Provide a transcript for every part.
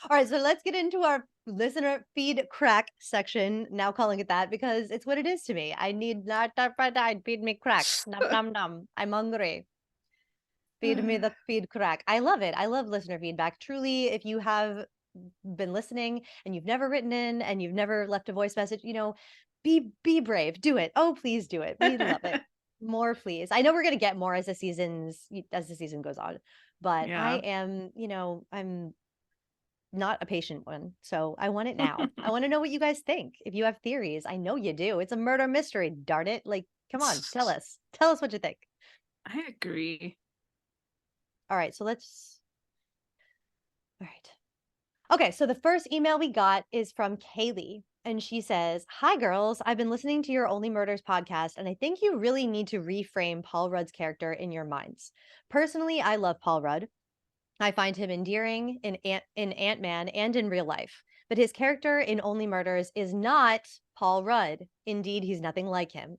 All right, so let's get into our listener feed crack section, now calling it that because it's what it is to me. I need not feed me crack. Nom nom nom. I'm hungry. Feed me the feed crack. I love it. I love listener feedback. Truly, if you have been listening and you've never written in and you've never left a voice message, be brave. Do it. Oh, please do it. We love it. More, please. I know we're gonna get more as the season goes on, but I Yeah. am, I'm not a patient one. So I want it now. I want to know what you guys think. If you have theories, I know you do. It's a murder mystery, darn it. Like, come on, tell us. Tell us what you think. I agree. All right, so let's all right. Okay, so the first email we got is from Kaylee. And she says, "Hi, girls. I've been listening to your Only Murders podcast, and I think you really need to reframe Paul Rudd's character in your minds. Personally, I love Paul Rudd. I find him endearing in Ant-Man and in real life. But his character in Only Murders is not Paul Rudd. Indeed, he's nothing like him.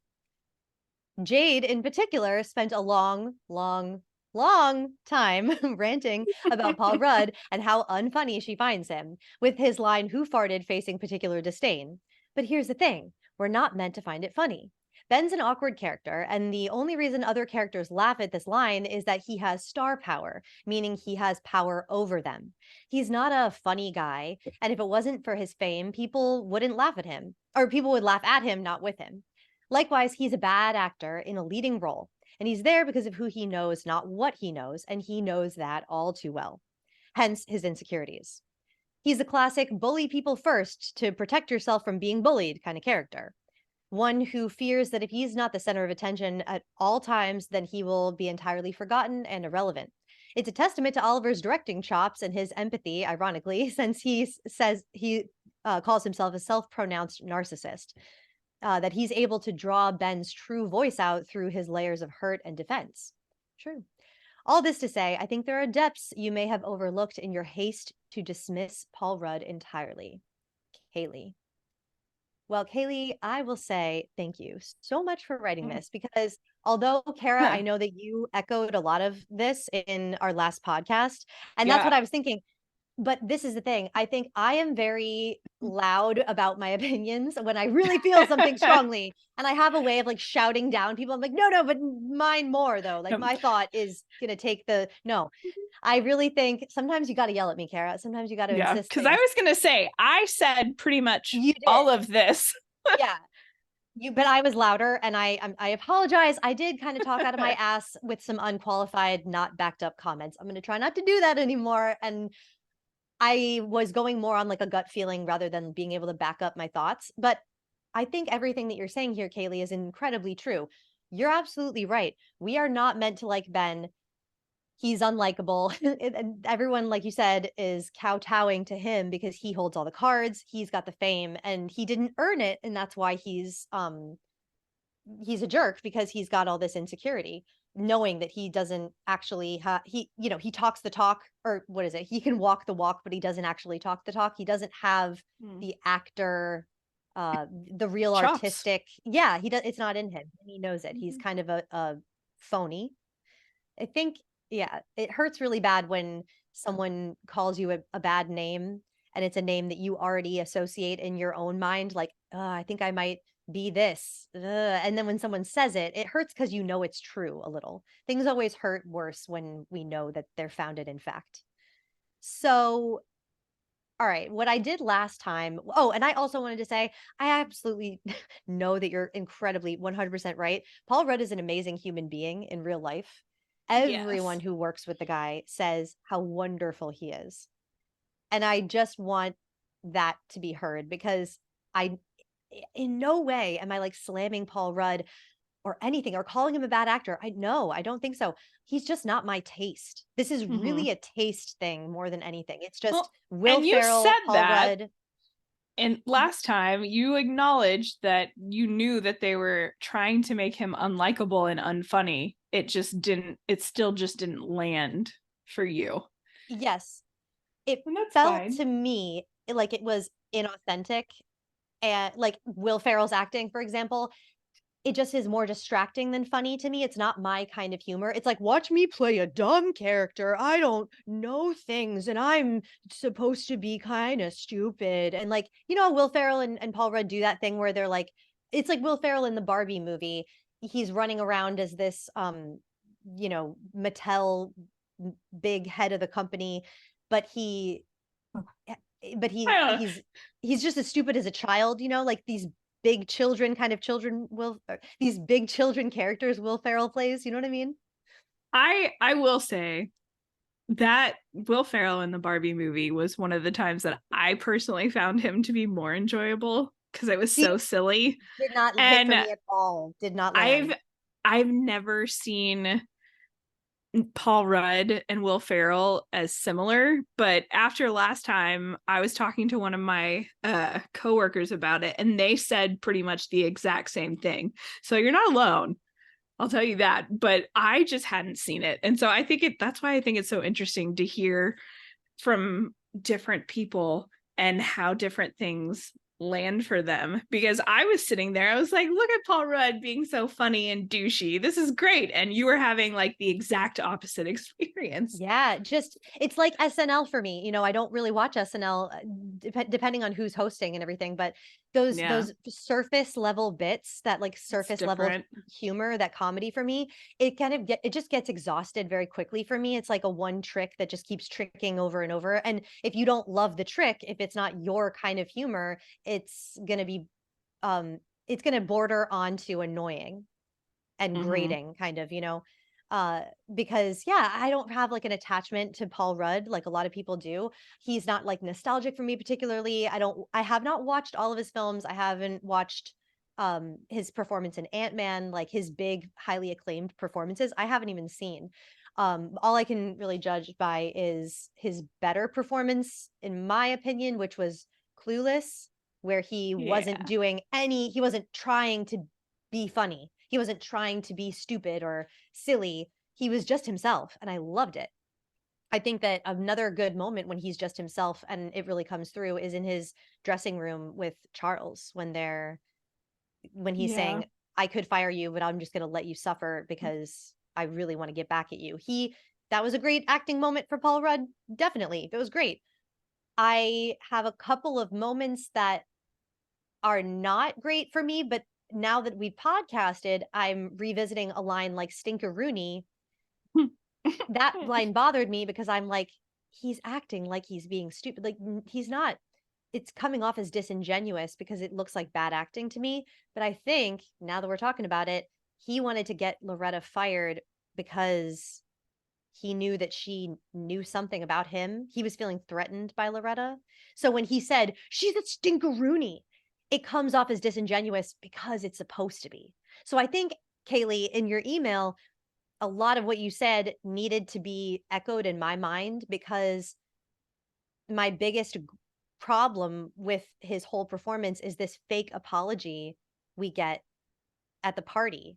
Jade, in particular, spent a long, long, long time ranting about Paul Rudd and how unfunny she finds him, with his line, 'Who farted?' facing particular disdain. But here's the thing, we're not meant to find it funny. Ben's an awkward character, and the only reason other characters laugh at this line is that he has star power, meaning he has power over them. He's not a funny guy, and if it wasn't for his fame, people wouldn't laugh at him, or people would laugh at him, not with him. Likewise, he's a bad actor in a leading role, and he's there because of who he knows, not what he knows, and he knows that all too well. Hence his insecurities. He's a classic bully people first to protect yourself from being bullied kind of character. One who fears that if he's not the center of attention at all times, then he will be entirely forgotten and irrelevant. It's a testament to Oliver's directing chops and his empathy, ironically, since says he calls himself a self-pronounced narcissist, that he's able to draw Ben's true voice out through his layers of hurt and defense. True. All this to say, I think there are depths you may have overlooked in your haste to dismiss Paul Rudd entirely. Kaylee. Well, Kaylee, I will say thank you so much for writing Mm. this because although, Kara, Huh. I know that you echoed a lot of this in our last podcast, and that's Yeah. what I was thinking. But this is the thing. I think I am very loud about my opinions when I really feel something strongly. And I have a way of like shouting down people. I'm like, no, no, but mine more though. Like Um, my thought is gonna take the no. I really think sometimes you gotta yell at me, Kara. Sometimes you gotta yeah, insist because I things. was gonna say I said pretty much You all did. of this. Yeah. But I was louder and I apologize. I did kind of talk out of my ass with some unqualified, not backed up comments. I'm gonna try not to do that anymore. And I was going more on like a gut feeling rather than being able to back up my thoughts. But I think everything that you're saying here, Kaylee, is incredibly true. You're absolutely right. We are not meant to like Ben. He's unlikable. And everyone, like you said, is kowtowing to him because he holds all the cards. He's got the fame and he didn't earn it. And that's why he's a jerk because he's got all this insecurity knowing that he doesn't actually he talks the talk, or what is it, he can walk the walk but he doesn't actually talk the talk. He doesn't have Mm. the actor, the real Chops. artistic, yeah, he does, it's not in him and he knows it. He's Mhm. kind of a phony, I think. Yeah, it hurts really bad when someone calls you a bad name and it's a name that you already associate in your own mind, like, I think I might be this. And then when someone says it, it hurts because you know it's true a little. Things always hurt worse when we know that they're founded in fact. So, all right, what I did last time. Oh, and I also wanted to say, I absolutely know that you're incredibly 100% right. Paul Rudd is an amazing human being in real life. Everyone Yes. who works with the guy says how wonderful he is. And I just want that to be heard because I, in no way am I like slamming Paul Rudd or anything or calling him a bad actor. I don't think so. He's just not my taste. This is Hmm. really a taste thing more than anything. It's just Well, Will and you Ferrell, said Paul that, Rudd. and last time you acknowledged that you knew that they were trying to make him unlikable and unfunny. It just didn't, it still just didn't land for you. Yes, it And that's felt fine. to me like it was inauthentic, and like Will Ferrell's acting, for example, it just is more distracting than funny to me. It's not my kind of humor. It's like, watch me play a dumb character. I don't know things and I'm supposed to be kind of stupid. And like, Will Ferrell and Paul Rudd do that thing where they're like, it's like Will Ferrell in the Barbie movie. He's running around as this Mattel big head of the company, but he but I he don't know. he's just as stupid as a child, like these big children kind of children these big children characters Will Ferrell plays, you know what I mean? I will say that Will Ferrell in the Barbie movie was one of the times that I personally found him to be more enjoyable because it was See, so silly. did not hit for And me at all. Did not I've land. I've never seen Paul Rudd and Will Ferrell as similar, but after last time I was talking to one of my coworkers about it, and they said pretty much the exact same thing. So you're not alone. I'll tell you that, but I just hadn't seen it. And so I think that's why I think it's so interesting to hear from different people and how different things land for them, because I was sitting there, I was like, look at Paul Rudd being so funny and douchey, this is great, and you were having like the exact opposite experience. Yeah, just it's like SNL for me. I don't really watch SNL depending on who's hosting and everything, but Yeah, those surface level bits, that like it's surface level different. humor, that comedy for me, it just gets exhausted very quickly for me. It's like a one trick that just keeps tricking over and over. And if you don't love the trick, if it's not your kind of humor, it's gonna be it's gonna border onto annoying and Mm-hmm. grating kind of, uh because yeah, I don't have like an attachment to Paul Rudd like a lot of people do. He's not like nostalgic for me particularly. I have not watched all of his films. I haven't watched his performance in Ant-Man, like his big highly acclaimed performances. I haven't even seen. All I can really judge by is his better performance in my opinion, which was Clueless, where Yeah. he wasn't trying to be funny. He wasn't trying to be stupid or silly. He was just himself, and I loved it. I think that another good moment when he's just himself and it really comes through is in his dressing room with Charles when he's Yeah. saying, "I could fire you, but I'm just going to let you suffer because I really want to get back at you." That was a great acting moment for Paul Rudd. Definitely. It was great. I have a couple of moments that are not great for me, but now that we've podcasted, I'm revisiting a line like Stinkeroonie. That line bothered me because I'm like, he's acting like he's being stupid. Like he's not. It's coming off as disingenuous because it looks like bad acting to me. But I think now that we're talking about it, he wanted to get Loretta fired because he knew that she knew something about him. He was feeling threatened by Loretta. So when he said, she's a stinkeroonie, it comes off as disingenuous because it's supposed to be. So I think, Kaylee, in your email, a lot of what you said needed to be echoed in my mind because my biggest problem with his whole performance is this fake apology we get at the party.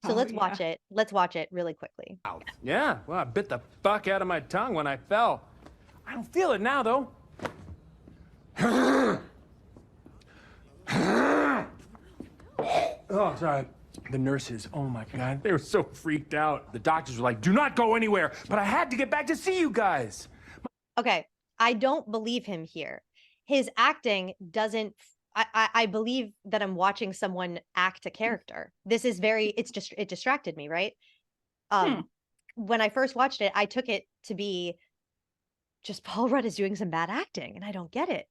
So Oh let's yeah. watch it. Let's watch it really quickly. Yeah, well, I bit the fuck out of my tongue when I fell. I don't feel it now, though. Oh, sorry. The nurses, oh my God, they were so freaked out. The doctors were like, do not go anywhere. But I had to get back to see you guys. Okay, I don't believe him here. His acting doesn't. I believe that I'm watching someone act a character. This is very. It's just it distracted me, right? Hmm. When I first watched it, I took it to be just Paul Rudd is doing some bad acting, and I don't get it.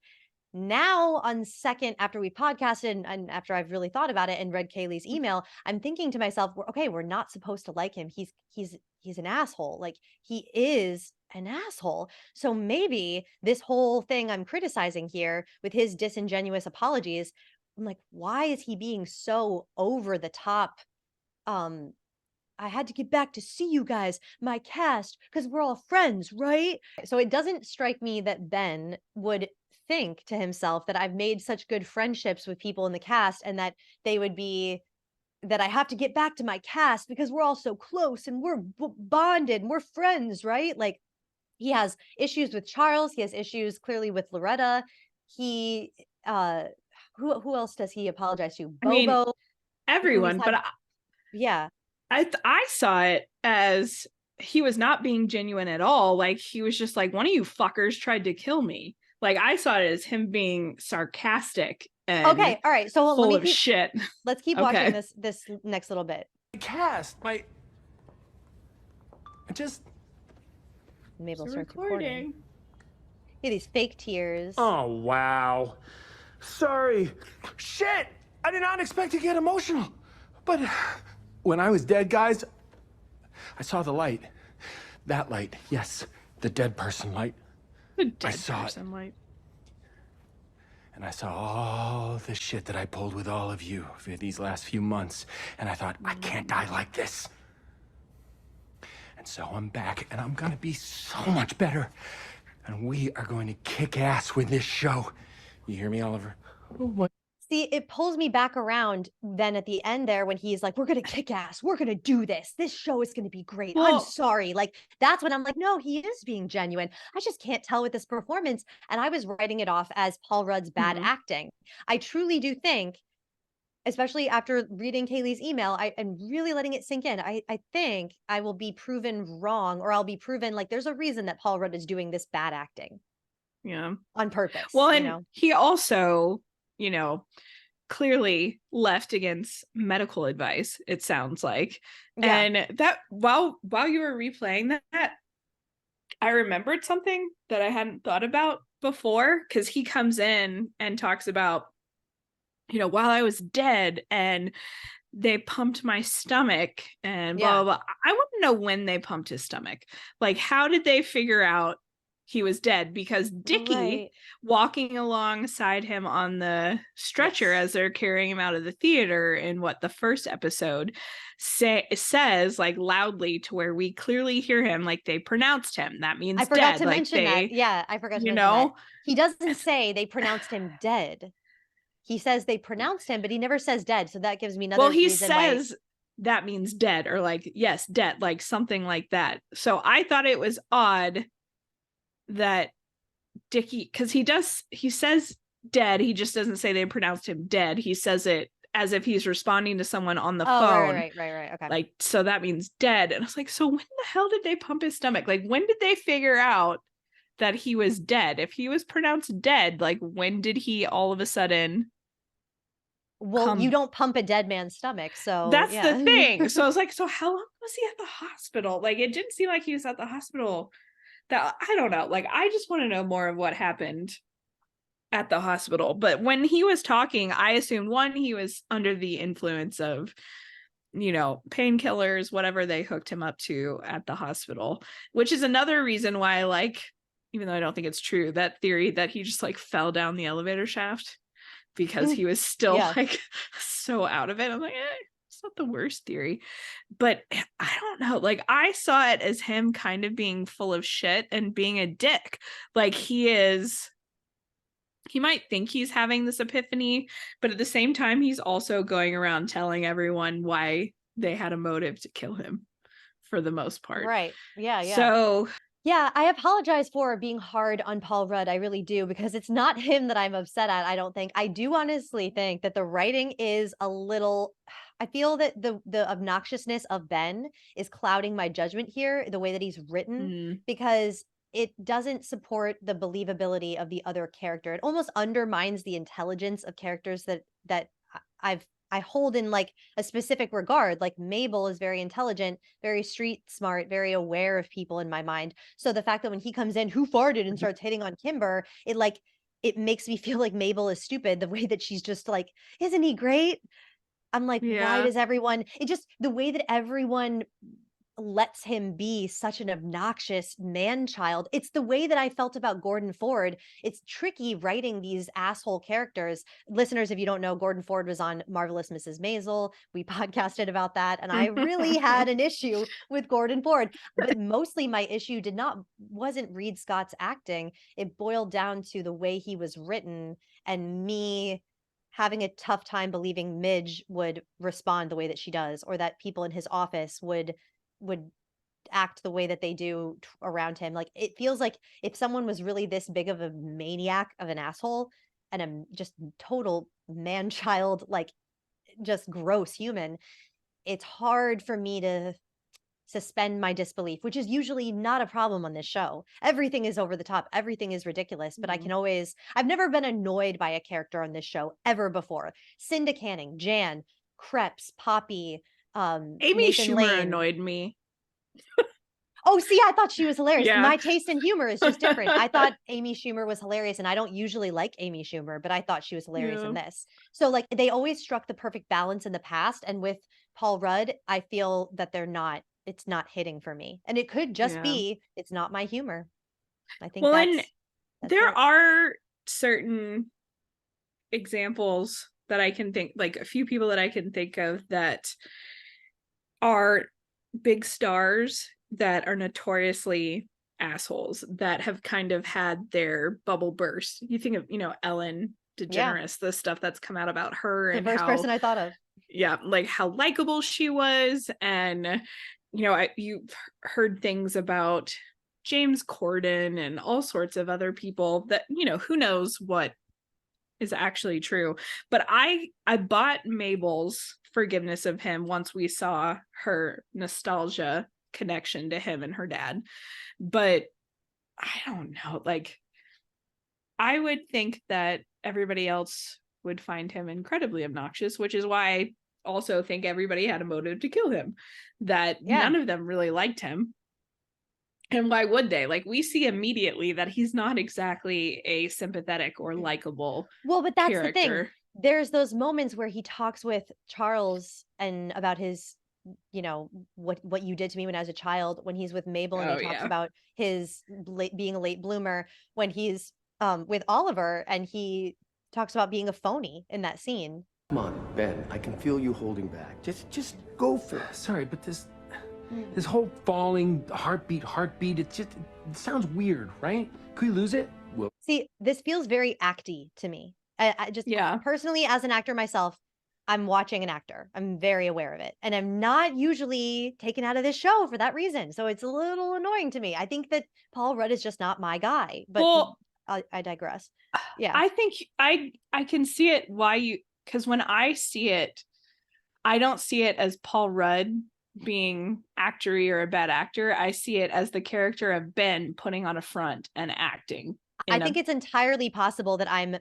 Now, on second, after we podcasted and after I've really thought about it and read Kaylee's email, I'm thinking to myself, okay, we're not supposed to like him. He's an asshole. Like he is an asshole. So maybe this whole thing I'm criticizing here with his disingenuous apologies, I'm like, why is he being so over the top? Um, I had to get back to see you guys, my cast, because we're all friends, right? So it doesn't strike me that Ben would think to himself that I've made such good friendships with people in the cast and that they would be that I have to get back to my cast because we're all so close and we're bonded and we're friends, right? Like he has issues with Charles, he has issues clearly with Loretta. He who else does he apologize to? I mean, Bobo. everyone, but yeah. I saw it as he was not being genuine at all. Like, he was just like, one of you fuckers tried to kill me. Like, I saw it as him being sarcastic and Okay, all right. So full of shit. Let's keep Okay. watching this next little bit. I just. Mabel It's starts recording. recording. Yeah, these fake tears. Oh, wow. Sorry. Shit! I did not expect to get emotional. But when I was dead, guys, I saw the light. That light, yes, the dead person light. The dead I saw person light. And I saw all the shit that I pulled with all of you for these last few months. And I thought, I can't die like this. And so I'm back, and I'm gonna be so much better. And we are going to kick ass with this show. You hear me, Oliver? Oh my. See, it pulls me back around then at the end there when he's like, we're going to kick ass. We're going to do this. This show is going to be great. I'm sorry. Like, that's when I'm like, no, he is being genuine. I just can't tell with this performance. And I was writing it off as Paul Rudd's bad acting. I truly do think, especially after reading Kaylee's email, and really letting it sink in, I think I will be proven wrong, or I'll be proven like there's a reason that Paul Rudd is doing this bad acting. Yeah. On purpose. Well, and he also, clearly left against medical advice, it sounds like. Yeah. And that while you were replaying that, I remembered something that I hadn't thought about before, because he comes in and talks about, while I was dead and they pumped my stomach and blah, blah, blah. I want to know when they pumped his stomach. Like, how did they figure out he was dead? Because Dickie, walking alongside him on the stretcher as they're carrying him out of the theater in the first episode, says like loudly to where we clearly hear him, like they pronounced him. That means I forgot dead. to mention that. Yeah, I forgot to mention that. He doesn't say they pronounced him dead. He says they pronounced him, but he never says dead. So that gives me another reason. Well, he says that means dead, or like, yes, dead, like something like that. So I thought it was odd that Dickie, because he says dead, he just doesn't say they pronounced him dead. He says it as if he's responding to someone on the phone. Right. Okay. Like, so that means dead. And I was like, so when the hell did they pump his stomach? Like, when did they figure out that he was dead? If he was pronounced dead, like, when did he all of a sudden? Well, you don't pump a dead man's stomach, so that's the thing. So I was like, so how long was he at the hospital? Like, it didn't seem like he was at the hospital. That, I don't know. Like, I just want to know more of what happened at the hospital. But when he was talking, I assumed, one, he was under the influence of, painkillers, whatever they hooked him up to at the hospital, which is another reason why I like, even though I don't think it's true, that theory that he just like fell down the elevator shaft because he was still like so out of it. I'm like, it's not the worst theory, but I don't know. Like, I saw it as him kind of being full of shit and being a dick. Like, he might think he's having this epiphany, but at the same time, he's also going around telling everyone why they had a motive to kill him for the most part. Right. Yeah. So yeah, I apologize for being hard on Paul Rudd. I really do, because it's not him that I'm upset at, I don't think. I do honestly think that the writing is a little, I feel that the obnoxiousness of Ben is clouding my judgment here, the way that he's written, because it doesn't support the believability of the other character. It almost undermines the intelligence of characters that I hold in like a specific regard. Like, Mabel is very intelligent, very street smart, very aware of people in my mind. So the fact that when he comes in, who farted, and starts hitting on Kimber, it makes me feel like Mabel is stupid, the way that she's just like, isn't he great? I'm like, why does everyone, the way that everyone lets him be such an obnoxious man-child. It's the way that I felt about Gordon Ford. It's tricky writing these asshole characters. Listeners, if you don't know, Gordon Ford was on Marvelous Mrs. Maisel. We podcasted about that, and I really had an issue with Gordon Ford. But mostly my issue wasn't Reed Scott's acting. It boiled down to the way he was written, and me having a tough time believing Midge would respond the way that she does, or that people in his office would act the way that they do around him. Like, it feels like if someone was really this big of a maniac of an asshole and a just total man-child, like just gross human, it's hard for me to suspend my disbelief, which is usually not a problem on this show. Everything is over the top, everything is ridiculous, but I've never been annoyed by a character on this show ever before. Cinda Canning, Jan, Krebs, Poppy, Amy Nathan Schumer Lane. annoyed me. Oh, see, I thought she was hilarious. Yeah. My taste in humor is just different. I thought Amy Schumer was hilarious, and I don't usually like Amy Schumer, but I thought she was hilarious in this. So, like, they always struck the perfect balance in the past, and with Paul Rudd, I feel that it's not hitting for me. And it could just be, it's not my humor. I think that's there it. are certain examples that I can think, like a few people that I can think of that are big stars that are notoriously assholes that have kind of had their bubble burst. You think of, Ellen DeGeneres, the stuff that's come out about her, The and first person I thought of. Yeah, like how likable she was, and you've heard things about James Corden and all sorts of other people that who knows what is actually true. But I bought Mabel's forgiveness of him once we saw her nostalgia connection to him and her dad. But I don't know, like, I would think that everybody else would find him incredibly obnoxious, which is why I also think everybody had a motive to kill him, that none of them really liked him. And why would they? Like, we see immediately that he's not exactly a sympathetic or likable but that's character. the thing. There's those moments where he talks with Charles and about his, what you did to me when I was a child, when he's with Mabel and he talks about his being a late bloomer, when he's with Oliver and he talks about being a phony in that scene. Come on, Ben, I can feel you holding back. Just go for it. Sorry, but this whole falling heartbeat, it sounds weird, right? Could we lose it? Well, see, this feels very acty to me. I just personally, as an actor myself, I'm watching an actor. I'm very aware of it. And I'm not usually taken out of this show for that reason. So it's a little annoying to me. I think that Paul Rudd is just not my guy. But I digress. Yeah. I think I can see it because when I see it, I don't see it as Paul Rudd being actory or a bad actor. I see it as the character of Ben putting on a front and acting. I think it's entirely possible that I'm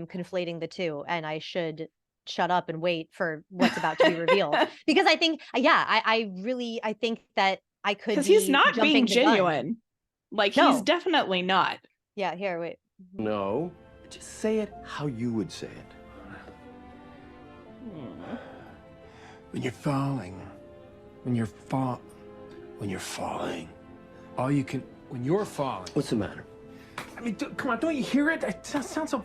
conflating the two, and I should shut up and wait for what's about to be revealed. Because I think, I think that I could, because he's not being genuine. Like, he's definitely not. Yeah, here, wait. No, just say it how you would say it. When you're falling, when you're falling, when you're falling. What's the matter? I mean, come on, don't you hear it? It sounds so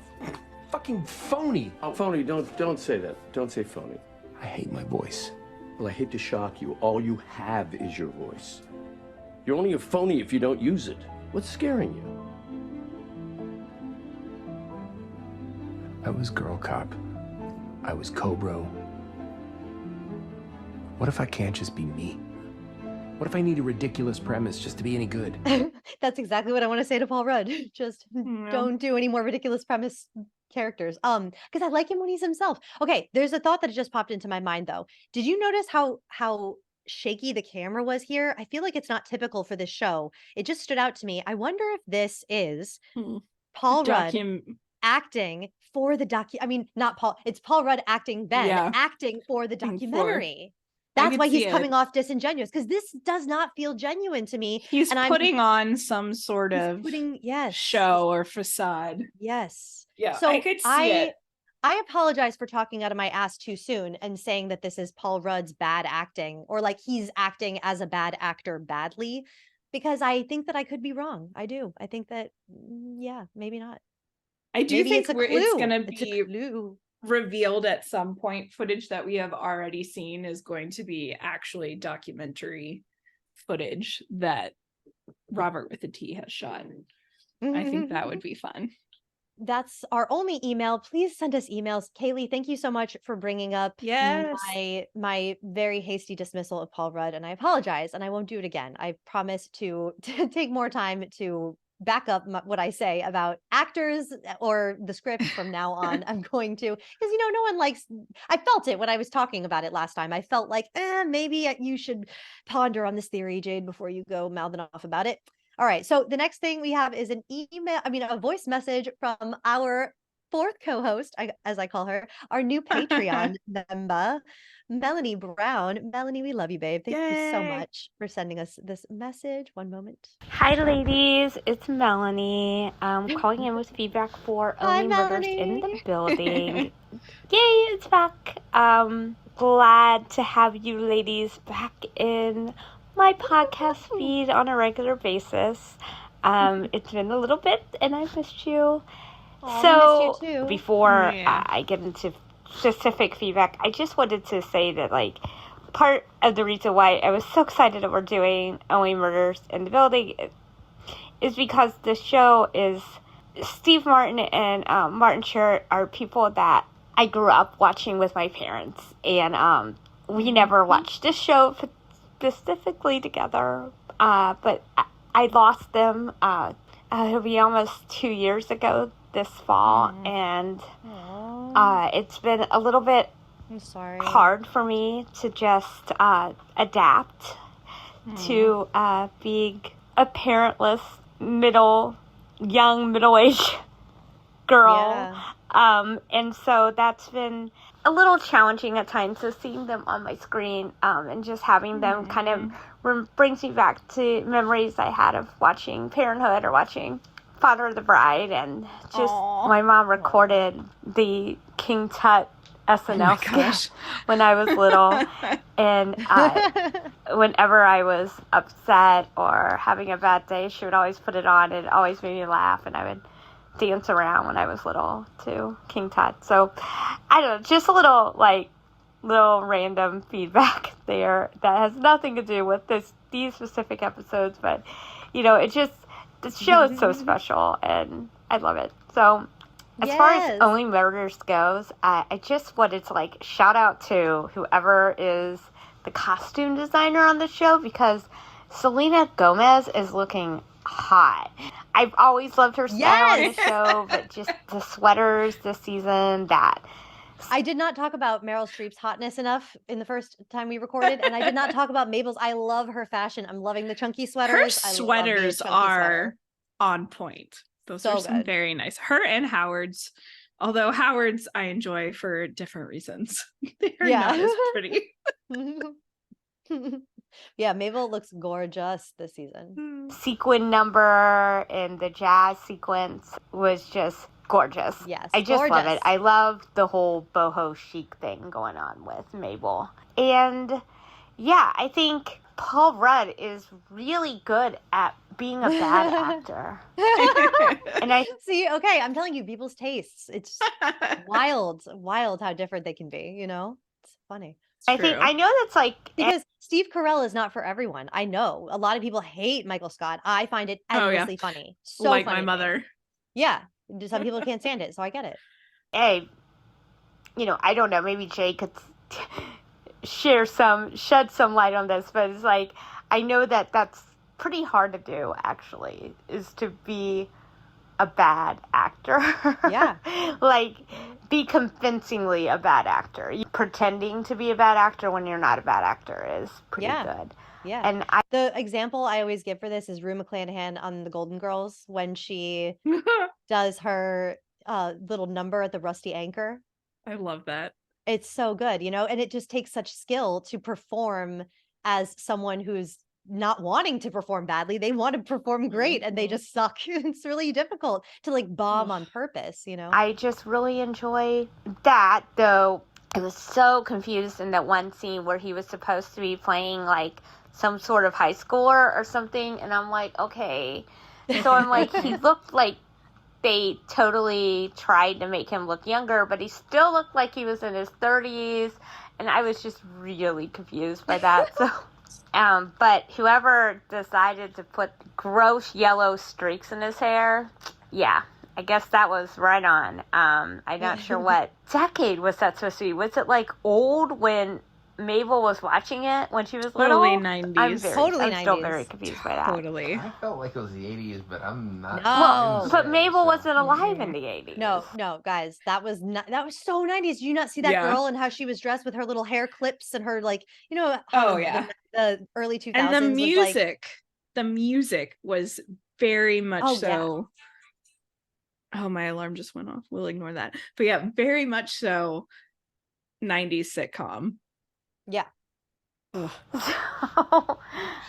fucking phony. Oh, phony, don't say that. Don't say phony. I hate my voice. Well, I hate to shock you. All you have is your voice. You're only a phony if you don't use it. What's scaring you? I was Girl Cop. I was Cobra. What if I can't just be me? What if I need a ridiculous premise just to be any good? That's exactly what I want to say to Paul Rudd. Just don't do any more ridiculous premise characters. Because I like him when he's himself. Okay, there's a thought that just popped into my mind though. Did you notice how shaky the camera was here? I feel like it's not typical for this show. It just stood out to me. I wonder if this is Paul Rudd acting for the not Paul, it's Paul Rudd acting Ben, acting for the documentary. That's why he's coming off disingenuous, because this does not feel genuine to me. He's putting on some sort of show or facade. Yes. Yeah, so I could see it. I apologize for talking out of my ass too soon and saying that this is Paul Rudd's bad acting, or like he's acting as a bad actor badly, because I think that I could be wrong. I do. I think that, maybe not. I do think it's going to be a clue. Revealed at some point. Footage that we have already seen is going to be actually documentary footage that Robert with a T has shot. I think that would be fun. That's our only email. Please send us emails. Kaylee, thank you so much for bringing up my very hasty dismissal of Paul Rudd, and I apologize, and I won't do it again. I promise to take more time to back up what I say about actors or the script from now on. I'm going to, because no one likes. I felt it when I was talking about it last time. I felt like, maybe you should ponder on this theory, Jade, before you go mouthing off about it. All right. So the next thing we have is a voice message from our fourth co-host, as I call her, our new Patreon member, Melanie Brown. Melanie, we love you, babe. Thank you so much for sending us this message. One moment. Hi, ladies. It's Melanie. Calling in with feedback for Hi, Only Murders Melanie. in the Building. Yay, it's back. Glad to have you ladies back in my podcast feed on a regular basis. It's been a little bit, and I've missed you. Aw, So, we missed you too. before Yeah. I get into specific feedback, I just wanted to say that, part of the reason why I was so excited that we're doing Only Murders in the Building is because the show is Steve Martin and Martin Short are people that I grew up watching with my parents, and we never watched this show specifically together, but I lost them. It'll be almost 2 years ago this fall, and it's been a little bit I'm sorry. hard for me to just adapt to being a parentless middle-aged girl. Yeah. And so that's been a little challenging at times. So seeing them on my screen and just having them kind of brings me back to memories I had of watching Parenthood or watching Father of the Bride, and just my mom recorded the King Tut SNL skit when I was little, and whenever I was upset or having a bad day, she would always put it on, and it always made me laugh, and I would dance around when I was little to King Tut. So I don't know, just a little random feedback there that has nothing to do with these specific episodes, but it just, the show is so special and I love it. So as far as Only Murders goes, I just wanted to shout out to whoever is the costume designer on the show, because Selena Gomez is looking hot. I've always loved her style on the show, but just the sweaters this season, that. I did not talk about Meryl Streep's hotness enough in the first time we recorded, and I did not talk about Mabel's. I love her fashion. I'm loving the chunky sweaters. Her sweaters are on point. Those are some very nice. Her and Howard's, although Howard's I enjoy for different reasons. They're not as pretty. Yeah, Mabel looks gorgeous this season. Sequin number and the jazz sequence was just gorgeous. Yes, I just love it. I love the whole boho chic thing going on with Mabel. And yeah, I think Paul Rudd is really good at being a bad actor. And I see, okay, I'm telling you, people's tastes. It's wild how different they can be, It's funny. I know that's because Steve Carell is not for everyone. I know a lot of people hate Michael Scott. I find it endlessly funny. So like funny my mother. Yeah. Some people can't stand it, so I get it. Hey, I don't know, maybe Jay could shed some light on this, but it's I know that's pretty hard to do, actually, is to be a bad actor. Yeah. Be convincingly a bad actor. Pretending to be a bad actor when you're not a bad actor is pretty good. Yeah. And the example I always give for this is Rue McClanahan on The Golden Girls when she does her little number at the Rusty Anchor. I love that. It's so good, and it just takes such skill to perform as someone who's not wanting to perform badly. They want to perform great and they just suck. It's really difficult to bomb on purpose, I just really enjoy that, though. I was so confused in that one scene where he was supposed to be playing some sort of high schooler or something, and I'm okay. So I'm he looked like they totally tried to make him look younger, but he still looked like he was in his 30s, and I was just really confused by that. So but whoever decided to put gross yellow streaks in his hair, yeah, I guess that was right on. I'm not sure what decade was that supposed to be. Was it old when Mabel was watching it when she was little, Totally 90s. Totally I'm still 90s. very confused by that. Totally. I felt like it was the 80s, but I'm not. No. Well, but Mabel wasn't alive Mhm. in the 80s. No, guys, that was so 90s. Did you not see that Yeah. girl and how she was dressed with her little hair clips and her like, how Oh, yeah. the early 2000s And the was like, music was very much Oh, yeah. so. Oh, my alarm just went off. We'll ignore that. But yeah, very much so 90s sitcom. yeah. Ugh.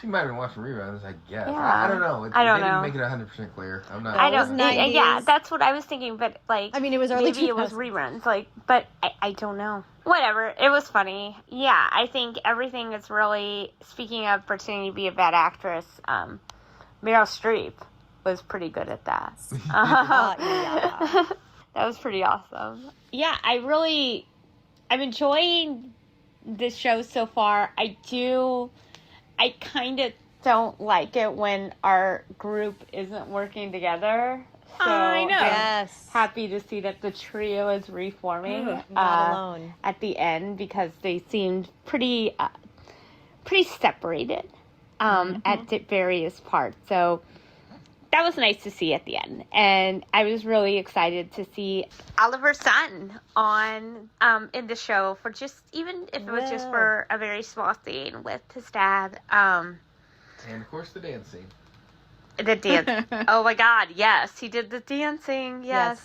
She might have been watching reruns, I guess. Yeah. I don't know. I don't they know. didn't make it 100% clear. I'm not. I It was don't. 90s. Yeah, that's what I was thinking. But like, I mean, it was early maybe it was 2000s. reruns. Like, but I don't know. Whatever. It was funny. Yeah, I think everything is really. Speaking of pretending to be a bad actress, Meryl Streep was pretty good at that. Yeah. That was pretty awesome. Yeah, I'm enjoying this show so far. I kind of don't like it when our group isn't working together. So I know. Yes. happy to see that the trio is reforming Not alone. at the end, because they seemed pretty separated at various parts. So that was nice to see at the end, and I was really excited to see Oliver's son on in the show, for just, even if it was just Will. for a very small scene with his dad. And of course, the dance scene. The dance. Oh my God, yes, he did the dancing. Yes.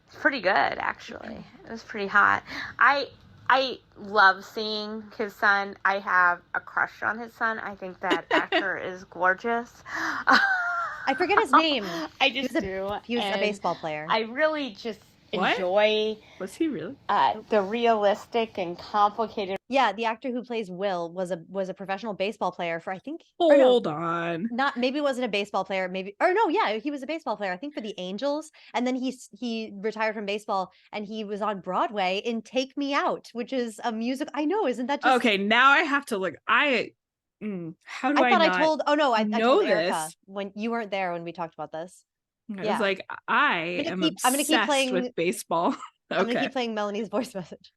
It's pretty good, actually. It was pretty hot. I love seeing his son. I have a crush on his son. I think that actor is gorgeous. I forget his name. I just He do. He was a And baseball player. I really just What? enjoy Was he really? the realistic and complicated. Yeah, the actor who plays Will was a professional baseball player for, I think, or no, Hold on. maybe it wasn't a baseball player, he was a baseball player, I think, for the Angels, and then he retired from baseball, and he was on Broadway in Take Me Out, which is a music. I know, isn't that just Okay, now I have to look. How do I thought not I told I know told Erica this? when you weren't there when we talked about this. I Yeah. was like, I am I'm gonna keep obsessed playing- with baseball. I'm gonna Okay. keep playing Melanie's voice message.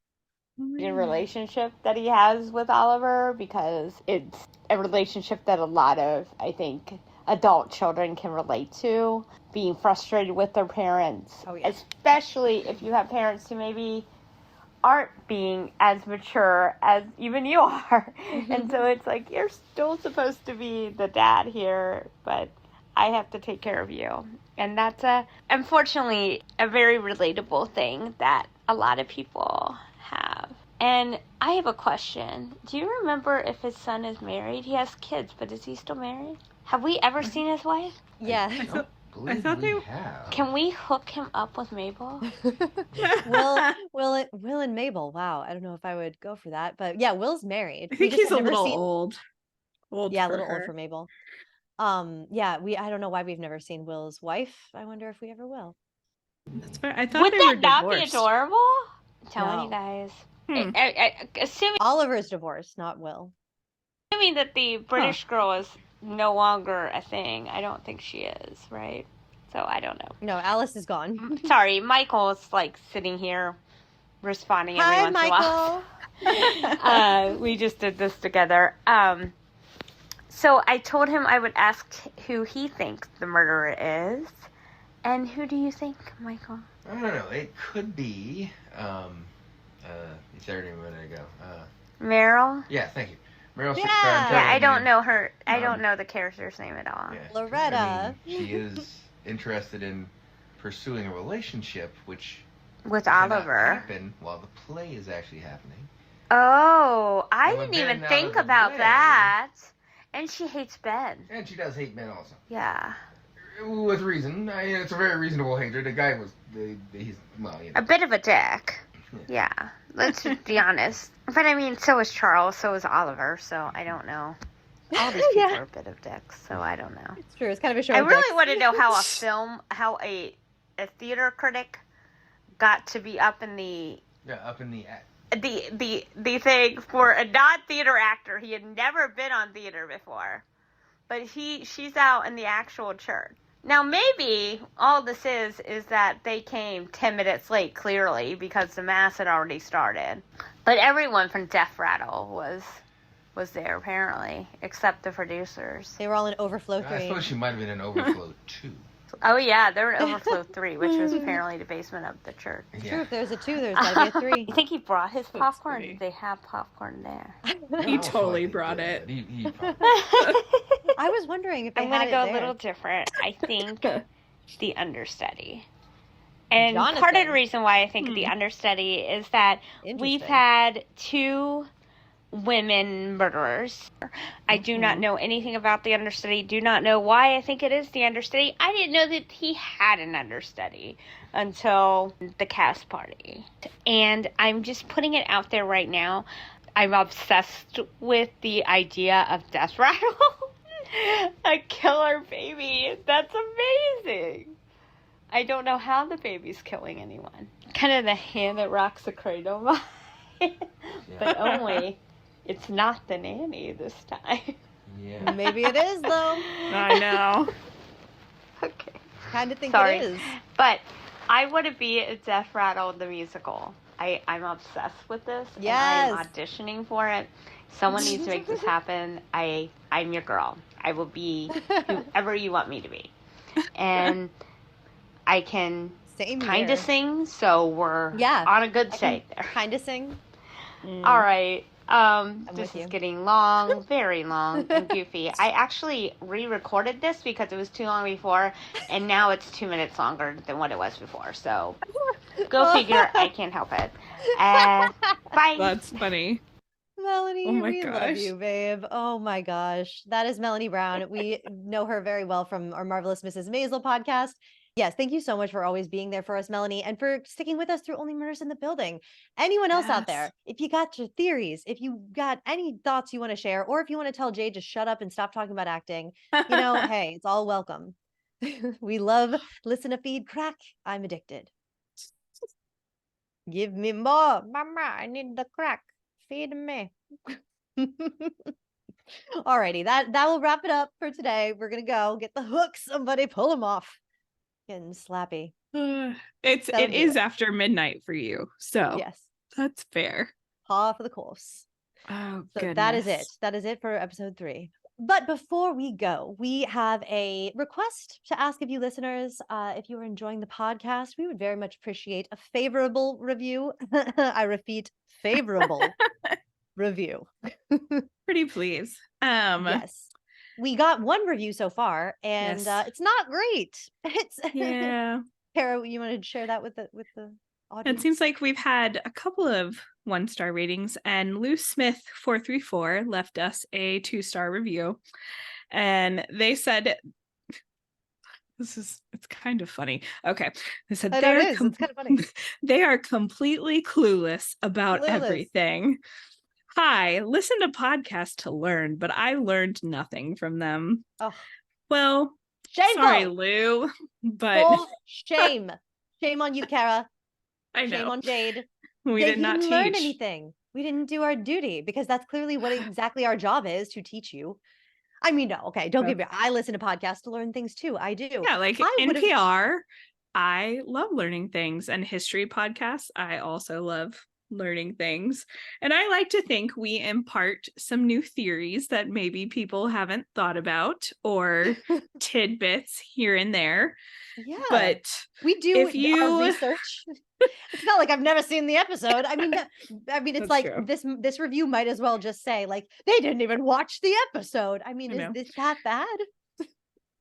relationship that he has with Oliver, because it's a relationship that a lot of, I think, adult children can relate to, being frustrated with their parents. Oh, yeah. Especially if you have parents who maybe aren't being as mature as even you are. And so it's like, you're still supposed to be the dad here, but I have to take care of you. And that's unfortunately a very relatable thing that a lot of people have. And I have a question. Do you remember if his son is married? He has kids, but is he still married? Have we ever seen his wife? Yeah. I thought we they- have. Can we hook him up with Mabel? Will and Mabel. Wow, I don't know if I would go for that, but yeah, Will's married. I We think just he's have a never little seen- old. Yeah, a for little her. old for Mabel. Yeah, I don't know why we've never seen Will's wife. I wonder if we ever will. That's fair. I thought Would they that were not divorced. be adorable? I'm telling No. you guys. Hmm. Assuming Oliver's divorced, not Will. that the British girl is no longer a thing, I don't think she is, right? So I don't know. No, Alice is gone. Sorry, Michael's like sitting here responding every Hi, once in a while. Michael. We just did this together. So I told him I would ask who he thinks the murderer is. And who do you think, Michael? I don't know. It could be. You said her name a minute ago. Meryl? Yeah, thank you. Meryl Yeah. Streep. Yeah, I don't know her. I Um, don't know the character's name at all. Yeah. Loretta. I mean, she is interested in pursuing a relationship, which With cannot Oliver. happen while the play is actually happening. Oh, I And with didn't even Ben out think of the about way- that. And she hates Ben. And she does hate Ben also. Yeah. With reason. It's a very reasonable hatred. The guy was, he's, well, you know. A bit of a dick. Yeah. Let's just be honest. But I mean, so is Charles, so is Oliver, so I don't know. All these people are a bit of dicks, so I don't know. It's true. It's kind of a show. I of really dicks. want to know how a theater critic got to be up in the Up in the act. the thing for a non-theater actor. He had never been on theater before, but she's out in the actual church. Now, maybe all this is that they came 10 minutes late, clearly, because the mass had already started. But everyone from Death Rattle was there, apparently, except the producers. They were all in Overflow 3. I suppose she might have been in Overflow 2. Oh, yeah, they were in Overflow 3, which was apparently the basement of the church. True, if there's a 2, there's gotta be a 3. You think he brought his popcorn? funny. Did they have popcorn there? He Most totally likely brought did. it. He probably I was wondering if they I'm had going to it go there. a little different. I think the understudy. And part of Jonathan. the reason why I think the understudy is that we've Interesting. had 2 women murderers. I do not know anything about the understudy. Do not know why I think it is the understudy. I didn't know that he had an understudy until the cast party. And I'm just putting it out there right now. I'm obsessed with the idea of Death Rattle. A killer baby. That's amazing. I don't know how the baby's killing anyone. Kind of the hand that rocks the cradle vibe. But only it's not the nanny this time. Yeah. Maybe it is, though. I know. Okay. Kind of think Sorry. it is. But I want to be a Death Rattle the musical. I'm obsessed with this. Yes. And I'm auditioning for it. Someone needs to make this happen. I'm your girl. I will be whoever you want me to be. And I can Same kind here. of sing, so we're Yeah. on a good state there. Kind of sing. All right. This with you. is getting long, very long and goofy. I actually re-recorded this because it was too long before, and now it's 2 minutes longer than what it was before. So go figure. I can't help it. Bye. That's funny. Melanie, Oh my we love gosh. you, babe. Oh my gosh. That is Melanie Brown. We know her very well from our Marvelous Mrs. Maisel podcast. Yes, thank you so much for always being there for us, Melanie, and for sticking with us through Only Murders in the Building. Anyone else out there, Yes. if you got your theories, if you got any thoughts you want to share, or if you want to tell Jade to shut up and stop talking about acting, you know, hey, it's all welcome. We love listen to FeedCRACK. I'm addicted. Give me more, mama. I need the crack. Feed me. Alrighty, that will wrap it up for today. We're gonna go get the hook. Somebody pull him off. Getting slappy. That'll It do is it. after midnight for you, so Yes, that's fair. paw for the course. Oh, So goodness. that is it. That is it for episode 3. But before we go, we have a request to ask of you listeners. If you are enjoying the podcast, we would very much appreciate a favorable review. I repeat, favorable review. Pretty please. Yes. We got 1 review so far, and Yes. it's not great. It's Yeah. Kara, you want to share that with the audience? It seems like we've had a couple of 1-star ratings, and Lou Smith 434 left us a 2-star review, and they said it's kind of funny. Okay, they said I know it is. It's kind of funny. they are completely clueless about Clueless. everything. Hi, listen to podcasts to learn, but I learned nothing from them. Oh, Well, shameful. sorry, Lou, but Full shame. Shame on you, Kara. I know Shame on Jade. we They did not didn't learn teach. anything. We didn't do our duty because that's clearly what exactly our job is, to teach you. I mean, no, okay, don't get me wrong. I listen to podcasts to learn things too. I do. Yeah, like I would've- NPR, I love learning things, and history podcasts, I also love learning things. And I like to think we impart some new theories that maybe people haven't thought about, or tidbits here and there. Yeah, But we do if our you- research. It's not like I've never seen the episode. I mean, it's That's like true. this review might as well just say like they didn't even watch the episode. I mean, I know. is this that bad?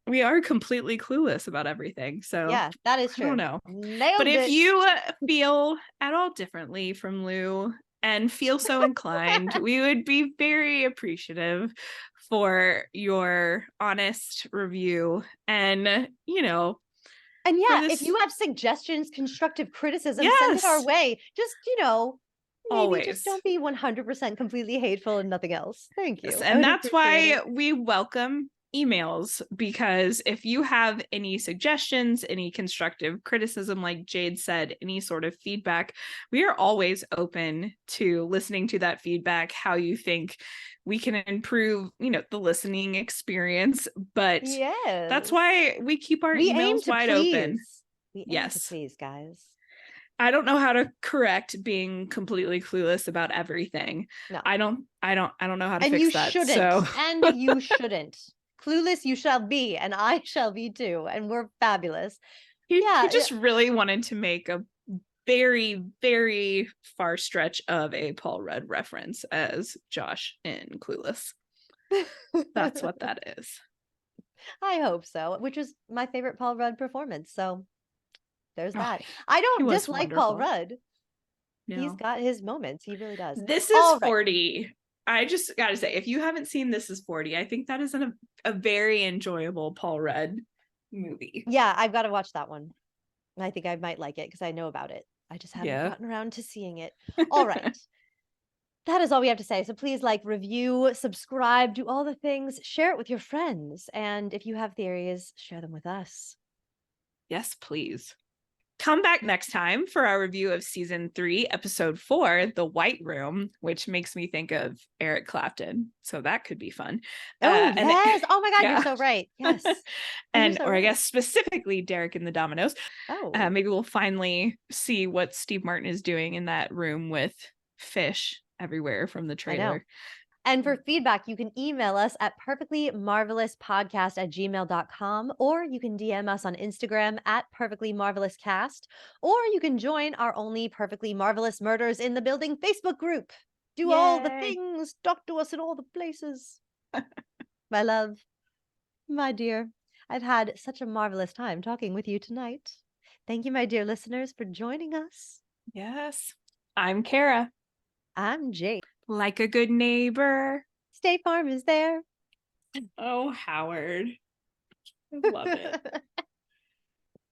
we are completely clueless about everything. So Yeah, that is I true. don't know. Nailed But if it. you feel at all differently from Lou and feel so inclined, we would be very appreciative for your honest review. And, you know, And yeah, this- if you have suggestions, constructive criticism, send it our Yes. way. Just, maybe Always. just don't be 100% completely hateful and nothing else. Thank you. I and would that's appreciate why it. we welcome emails, because if you have any suggestions, any constructive criticism, like Jade said, any sort of feedback, we are always open to listening to that feedback, how you think we can improve, the listening experience. But that's why we keep our We aim emails to wide please. open. We aim to Yes. please, guys. I don't know how to correct being completely clueless about everything. No. I don't know how to And fix you that. shouldn't. So And you shouldn't. Clueless you shall be, and I shall be too, and we're fabulous. he just really wanted to make a very, very far stretch of a Paul Rudd reference as Josh in Clueless. That's what that is. I hope so, which is my favorite Paul Rudd performance. So there's Oh, that. I don't was dislike Paul wonderful. Rudd. No. He's got his moments. He really does. This is 40. I just gotta say, if you haven't seen This Is 40, I think that is a very enjoyable Paul Rudd movie. Yeah, I've got to watch that one. I think I might like it because I know about it. I just haven't Yeah. gotten around to seeing it. All right. That is all we have to say. So please review, subscribe, do all the things, share it with your friends. And if you have theories, share them with us. Yes, please. Come back next time for our review of season 3, episode 4, The White Room, which makes me think of Eric Clapton. So that could be fun. Oh, yes. Oh my God, yeah. you're so right. Yes. I guess specifically Derek and the Dominoes. Oh. Maybe we'll finally see what Steve Martin is doing in that room with fish everywhere from the trailer. And for feedback, you can email us at perfectlymarvelouspodcast@gmail.com, or you can DM us on Instagram at perfectlymarvelouscast, or you can join our Only Perfectly Marvelous Murders in the Building Facebook group. Do all the things, talk to us in all the places. My love, my dear, I've had such a marvelous time talking with you tonight. Thank you, my dear listeners, for joining us. Yes. I'm Kara. I'm Jade. Like a good neighbor. State Farm is there. Oh, Howard. I love it.